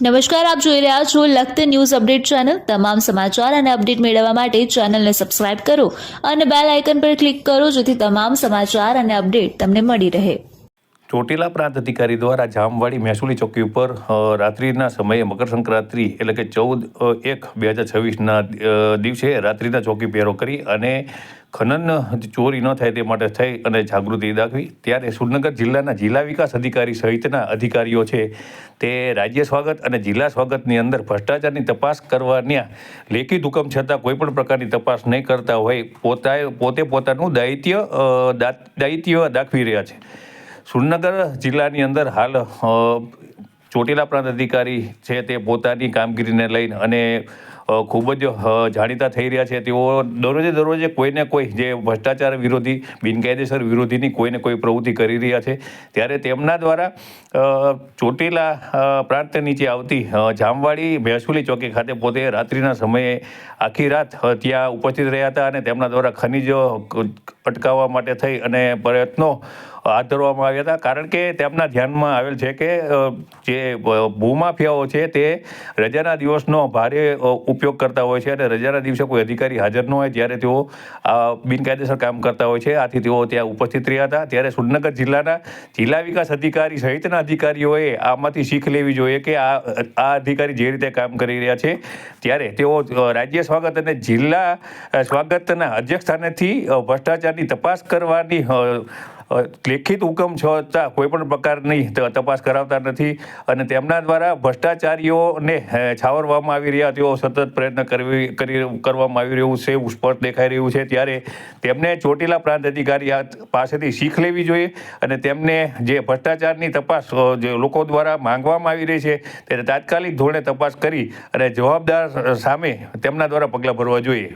નમસ્કાર, આપ જોઈ રહ્યા છો લખત ન્યૂઝ અપડેટ ચેનલ। તમામ સમાચાર અને અપડેટ મેળવવા માટે ચેનલને સબસ્ક્રાઇબ કરો અને બેલ આઇકન પર ક્લિક કરો જેથી તમામ સમાચાર અને અપડેટ તમને મળી રહે। ચોટીલા પ્રાંત અધિકારી દ્વારા જામવાડી મહેસૂલી ચોકી ઉપર રાત્રિના સમયે મકર સંક્રાંતિ એટલે કે 14/1/2026ના દિવસે રાત્રિના ચોકી પહેરો કરી અને ખનન ચોરી ન થાય તે માટે થઈ અને જાગૃતિ દાખવી। ત્યારે સુરનગર જિલ્લાના જિલ્લા વિકાસ અધિકારી સહિતના અધિકારીઓ છે તે રાજ્ય સ્વાગત અને જિલ્લા સ્વાગતની અંદર ભ્રષ્ટાચારની તપાસ કરવાના લેખિત હુકમ છતાં કોઈપણ પ્રકારની તપાસ નહીં કરતા હોય પોતે પોતાનું દાયિત્વ દાખવી રહ્યા છે। સુરનગર જિલ્લાની અંદર હાલ ચોટીલા પ્રાંત અધિકારી છે તે પોતાની કામગીરીને લઈને અને ખૂબ જ જાણીતા થઈ રહ્યા છે। તેઓ દરરોજે કોઈને કોઈ જે ભ્રષ્ટાચાર વિરોધી બિનકાયદેસર વિરોધીની કોઈને કોઈ પ્રવૃત્તિ કરી રહ્યા છે। ત્યારે તેમના દ્વારા ચોટીલા પ્રાંત નીચે આવતી જામવાડી મહેસૂલી ચોકી ખાતે પોતે રાત્રિના સમયે આખી રાત ત્યાં ઉપસ્થિત રહ્યા હતા અને તેમના દ્વારા ખનીજો અટકાવવા માટે થઈ અને પ્રયત્નો હાથ ધરવામાં આવ્યા હતા। કારણ કે તેમના ધ્યાનમાં આવેલ છે કે જે ભૂમાફિયાઓ છે તે રજાના દિવસનો ભારે ઉપયોગ કરતા હોય છે અને રજાના દિવસે કોઈ અધિકારી હાજર ન હોય ત્યારે તેઓ બિનકાયદેસર કામ કરતા હોય છે। આથી તેઓ ત્યાં ઉપસ્થિત રહ્યા હતા। ત્યારે સુરનગર જિલ્લાના જિલ્લા વિકાસ અધિકારી સહિતના અધિકારીઓએ આમાંથી શીખ લેવી જોઈએ કે આ અધિકારી જે રીતે કામ કરી રહ્યા છે ત્યારે તેઓ રાજ્ય સ્વાગત અને જિલ્લા સ્વાગતના અધ્યક્ષ સ્થાનેથી ભ્રષ્ટાચારની તપાસ કરવાની લેખિત હુકમ છતાં કોઈપણ પ્રકારની તપાસ કરાવતા નથી અને તેમના દ્વારા ભ્રષ્ટાચારીઓને છાવરવામાં આવી રહ્યા તેઓ સતત પ્રયત્ન કરવામાં આવી રહ્યું છે એવું સ્પષ્ટ દેખાઈ રહ્યું છે। ત્યારે તેમને ચોટીલા પ્રાંત અધિકારી પાસેથી શીખ લેવી જોઈએ અને તેમને જે ભ્રષ્ટાચારની તપાસ જે લોકો દ્વારા માંગવામાં આવી રહી છે ત્યારે તાત્કાલિક ધોરણે તપાસ કરી અને જવાબદાર સામે તેમના દ્વારા પગલાં ભરવા જોઈએ।